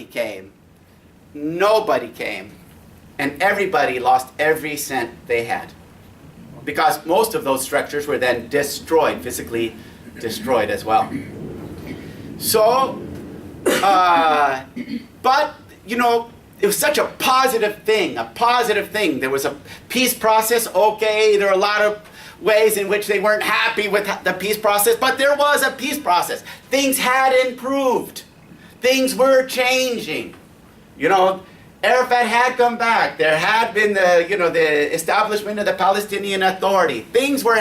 came. Nobody came. And everybody lost every cent they had. Because most of those structures were then destroyed, physically destroyed as well. So, but, you know, it was such a positive thing, There was a peace process, okay, there were a lot of ways in which they weren't happy with the peace process, but there was a peace process. Things had improved. Things were changing. You know, Arafat had come back. There had been the establishment of the Palestinian Authority. Things were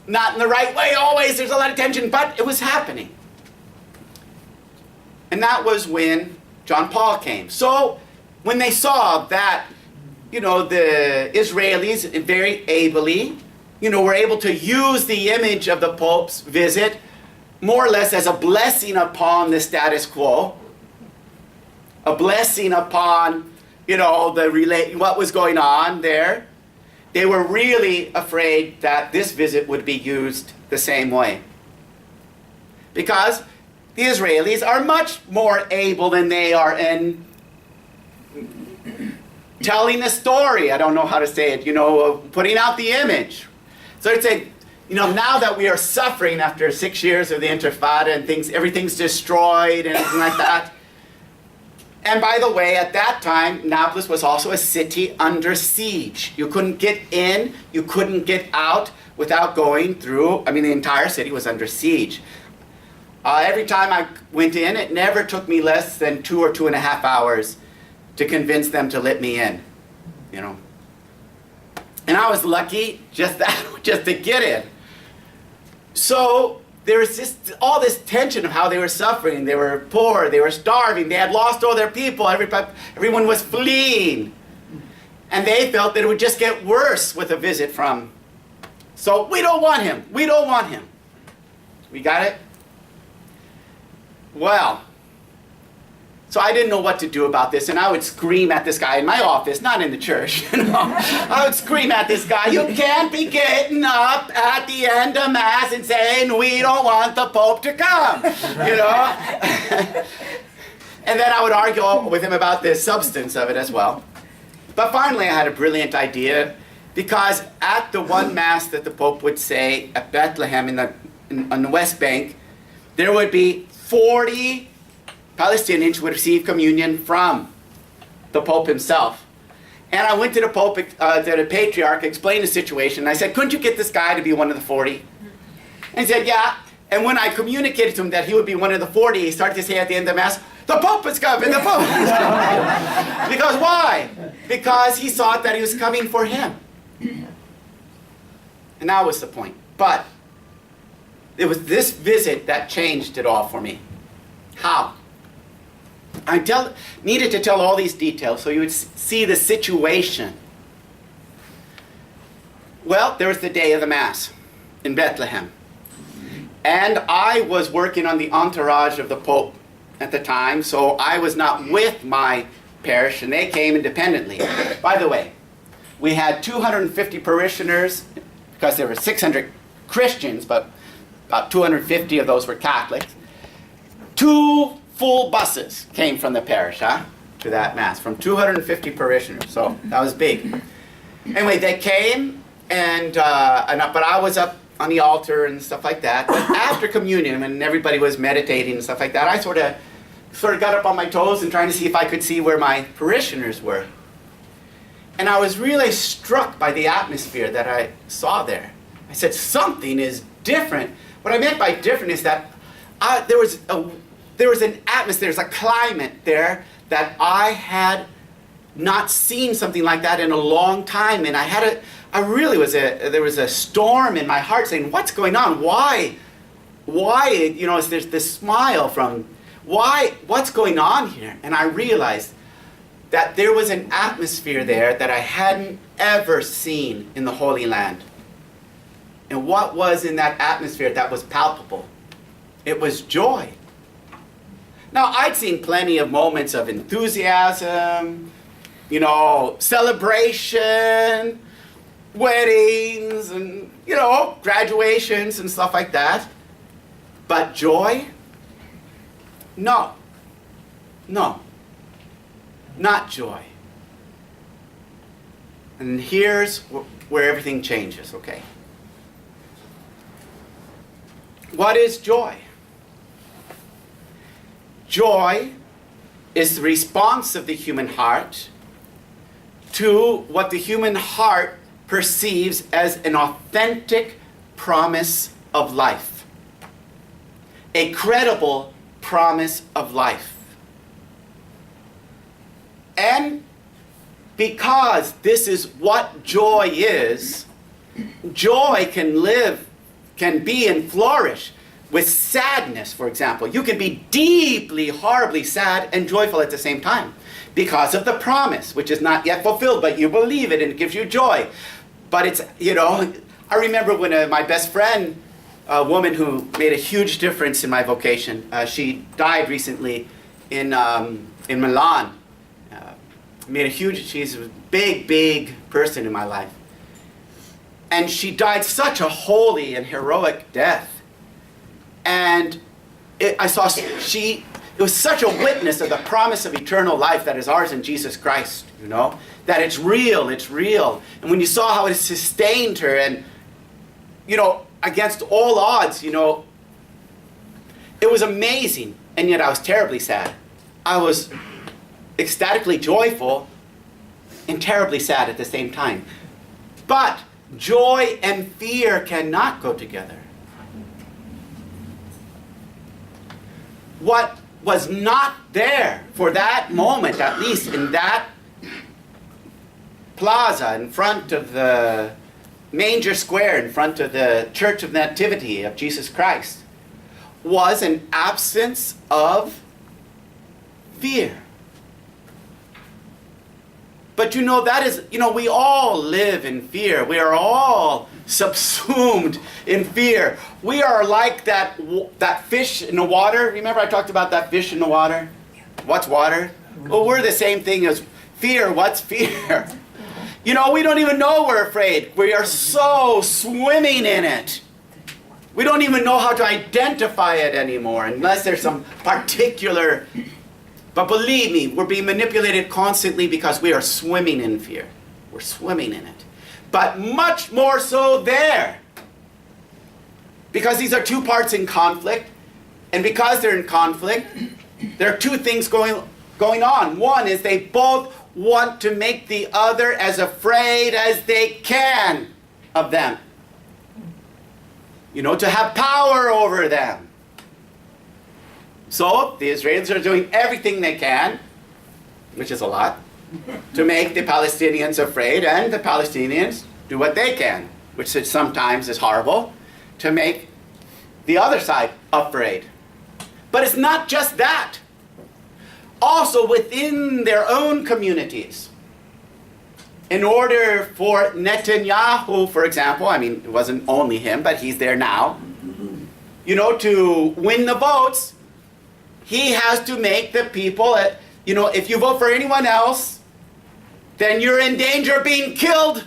not in the right way always. There's a lot of tension, but it was happening. And that was when John Paul came. So when they saw that, you know, the Israelis very ably, you know, were able to use the image of the Pope's visit more or less as a blessing upon the status quo, a blessing upon, you know, what was going on there. They were really afraid that this visit would be used the same way. Because the Israelis are much more able than they are in telling the story. I don't know how to say it, you know, putting out the image. So I'd say, you know, now that we are suffering after 6 years of the Intifada and everything's destroyed and everything like that. And by the way, at that time, Nablus was also a city under siege. You couldn't get in, you couldn't get out without going through, I mean, the entire city was under siege. Every time I went in, it never took me less than 2 or 2.5 hours to convince them to let me in, you know. And I was lucky just to get in. So there was just all this tension of how they were suffering. They were poor, they were starving, they had lost all their people, everyone was fleeing. And they felt that it would just get worse with a visit from. So we don't want him, we don't want him. We got it? Well, so I didn't know what to do about this, and I would scream at this guy in my office, not in the church, you know. I would scream at this guy, you can't be getting up at the end of Mass and saying, we don't want the Pope to come, you know. And then I would argue with him about the substance of it as well. But finally I had a brilliant idea, because at the one Mass that the Pope would say at Bethlehem on the West Bank, there would be 40 Palestinians would receive communion from the Pope himself. And I went to the Pope, to the Patriarch, explained the situation. And I said, couldn't you get this guy to be one of the 40? And he said, yeah. And when I communicated to him that he would be one of the 40, he started to say at the end of the Mass, the Pope is coming, the Pope is coming. Because why? Because he thought that he was coming for him. And that was the point. But it was this visit that changed it all for me. How? I needed to tell all these details so you would see the situation. Well, there was the day of the Mass in Bethlehem. And I was working on the entourage of the Pope at the time, so I was not with my parish, and they came independently. By the way, we had 250 parishioners, because there were 600 Christians, but about 250 of those were Catholics. 2 full buses came from the parish, to that Mass, from 250 parishioners, so that was big. Anyway, they came, but I was up on the altar and stuff like that. But after communion, when everybody was meditating and stuff like that, I sort of got up on my toes and trying to see if I could see where my parishioners were. And I was really struck by the atmosphere that I saw there. I said, something is different. What I meant by different is that there was an atmosphere, there's a climate there that I had not seen something like that in a long time. And there was a storm in my heart saying, what's going on? Why, you know, there's this smile from, what's going on here? And I realized that there was an atmosphere there that I hadn't ever seen in the Holy Land. And what was in that atmosphere that was palpable? It was joy. Now, I'd seen plenty of moments of enthusiasm, you know, celebration, weddings, and, you know, graduations and stuff like that. But joy? No. No. Not joy. And here's where everything changes, okay? What is joy? Joy is the response of the human heart to what the human heart perceives as an authentic promise of life. A credible promise of life. And because this is what joy is, joy can be and flourish with sadness, for example. You can be deeply, horribly sad and joyful at the same time because of the promise, which is not yet fulfilled, but you believe it and it gives you joy. But it's, I remember when my best friend, a woman who made a huge difference in my vocation, she died recently in Milan. She's a big person in my life. And she died such a holy and heroic death. And it was such a witness of the promise of eternal life that is ours in Jesus Christ, that it's real. And when you saw how it sustained her and, against all odds, it was amazing. And yet I was terribly sad. I was ecstatically joyful and terribly sad at the same time. But joy and fear cannot go together. What was not there for that moment, at least in that plaza in front of the manger square, in front of the Church of Nativity of Jesus Christ, was an absence of fear. But that is, we all live in fear. We are all subsumed in fear. We are like that fish in the water. Remember I talked about that fish in the water? What's water? Well, we're the same thing as fear. What's fear? We don't even know we're afraid. We are so swimming in it. We don't even know how to identify it anymore unless there's some particular... But believe me, we're being manipulated constantly because we are swimming in fear. We're swimming in it. But much more so there. Because these are two parts in conflict. And because they're in conflict, there are two things going on. One is they both want to make the other as afraid as they can of them. To have power over them. So the Israelis are doing everything they can, which is a lot, to make the Palestinians afraid, and the Palestinians do what they can, which sometimes is horrible, to make the other side afraid. But it's not just that. Also within their own communities. In order for Netanyahu, for example, it wasn't only him, but he's there now, to win the votes, he has to make the people, if you vote for anyone else, then you're in danger of being killed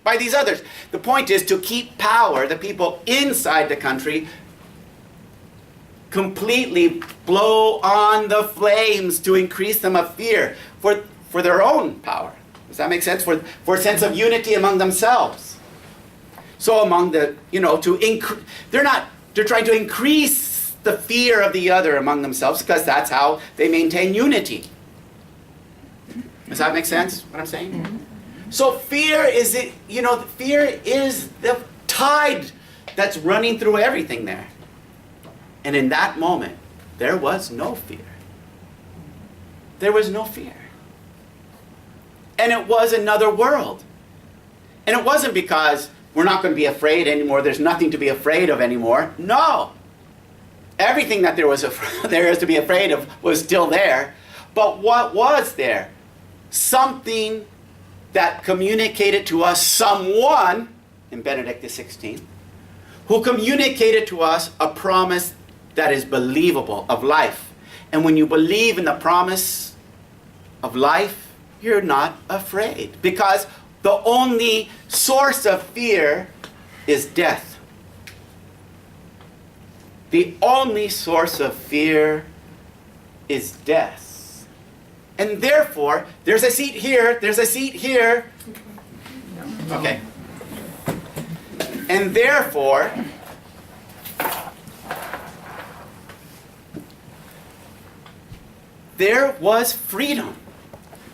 by these others. The point is to keep power, the people inside the country, completely blow on the flames to increase them of fear for their own power. Does that make sense? For a sense of unity among themselves. So among the, they're trying to increase the fear of the other among themselves because that's how they maintain unity. Does that make sense, what I'm saying? Mm-hmm. So fear is the tide that's running through everything there. And in that moment, there was no fear. There was no fear. And it was another world. And it wasn't because we're not going to be afraid anymore, there's nothing to be afraid of anymore. No. Everything that there is to be afraid of was still there. But what was there? Something that communicated to us someone, in Benedict XVI, who communicated to us a promise that is believable of life. And when you believe in the promise of life, you're not afraid. Because the only source of fear is death. The only source of fear is death. And therefore, there's a seat here, there's a seat here. Okay. And therefore, there was freedom.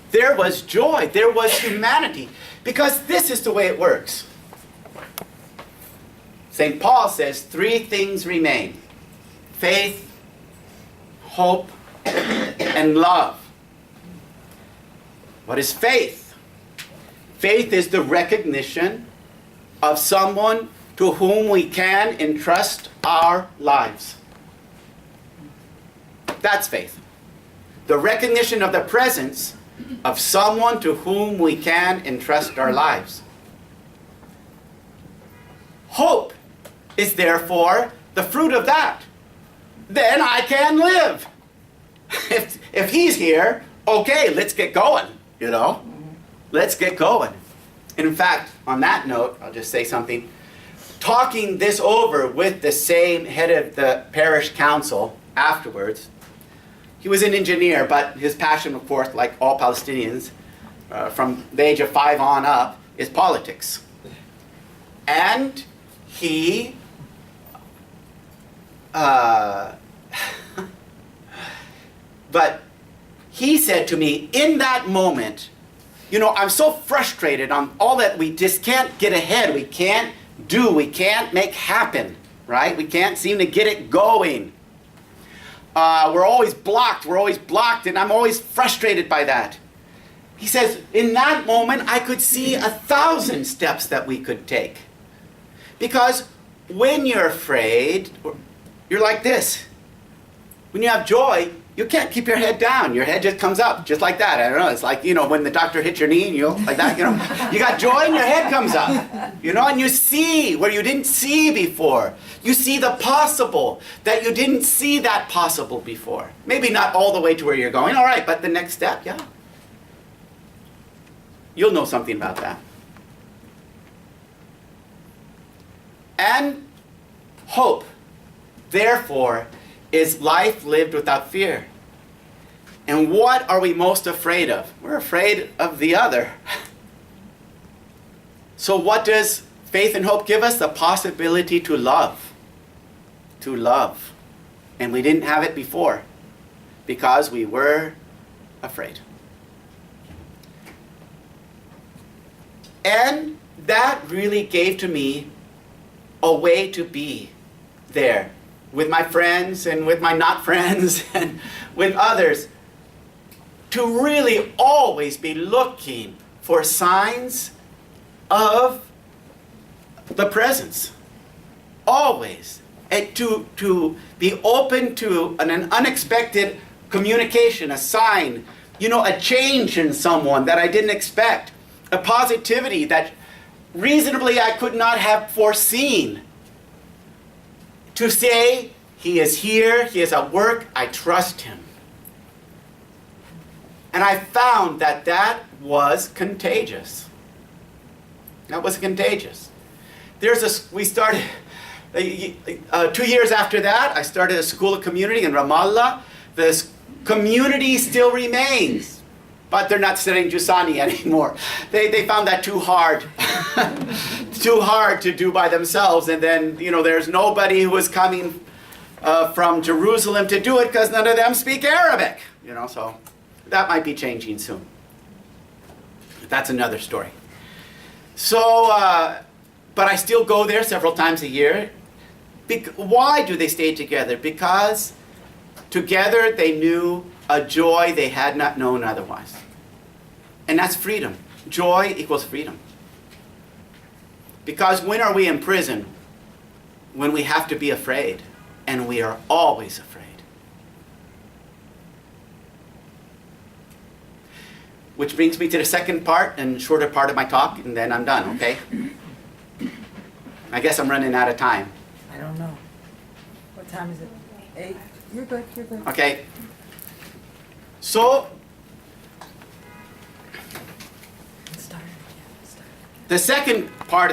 There was joy. There was humanity. Because this is the way it works. St. Paul says 3 things remain: faith, hope, and love. What is faith? Faith is the recognition of someone to whom we can entrust our lives. That's faith. The recognition of the presence of someone to whom we can entrust our lives. Hope is therefore the fruit of that. Then I can live. If he's here, okay, let's get going, you know. Let's get going. And in fact, on that note, I'll just say something. Talking this over with the same head of the parish council afterwards, he was an engineer, but his passion, of course, like all Palestinians, from the age of 5 on up, is politics. And he but he said to me in that moment, you know, I'm so frustrated on all that we just can't get ahead. We can't do, we can't make happen, right? We can't seem to get it going. We're always blocked, and I'm always frustrated by that. He says, in that moment, I could see 1,000 steps that we could take. Because when you're afraid, you're like this. When you have joy, you can't keep your head down. Your head just comes up, just like that. I don't know, it's like, you know, when the doctor hits your knee, and you like that, you know. You got joy and your head comes up. You know, and you see where you didn't see before. You see the possible that you didn't see that possible before. Maybe not all the way to where you're going, all right, but the next step, yeah. You'll know something about that. And hope, therefore, is life lived without fear. And what are we most afraid of? We're afraid of the other. So what does faith and hope give us? The possibility to love. To love. And we didn't have it before because we were afraid. And that really gave to me a way to be there with my friends and with my not friends and with others, to really always be looking for signs of the presence. Always. And to be open to an unexpected communication, a sign, you know, a change in someone that I didn't expect, a positivity that reasonably I could not have foreseen. To say, he is here, he is at work, I trust him. And I found that that was contagious. That was contagious. We started, 2 years after that, I started a school of community in Ramallah. This community still remains, but they're not studying Jusani anymore. They found that too hard. Too hard to do by themselves. And then, you know, there's nobody who is coming from Jerusalem to do it because none of them speak Arabic. You know, so that might be changing soon. But that's another story. So, but I still go there several times a year. Why do they stay together? Because together they knew a joy they had not known otherwise. And that's freedom. Joy equals freedom. Because when are we in prison? When we have to be afraid. And we are always afraid. Which brings me to the second part and shorter part of my talk, and then I'm done, okay? I guess I'm running out of time. I don't know. What time is it? 8? You're good, you're good. Okay. So, Start. the second part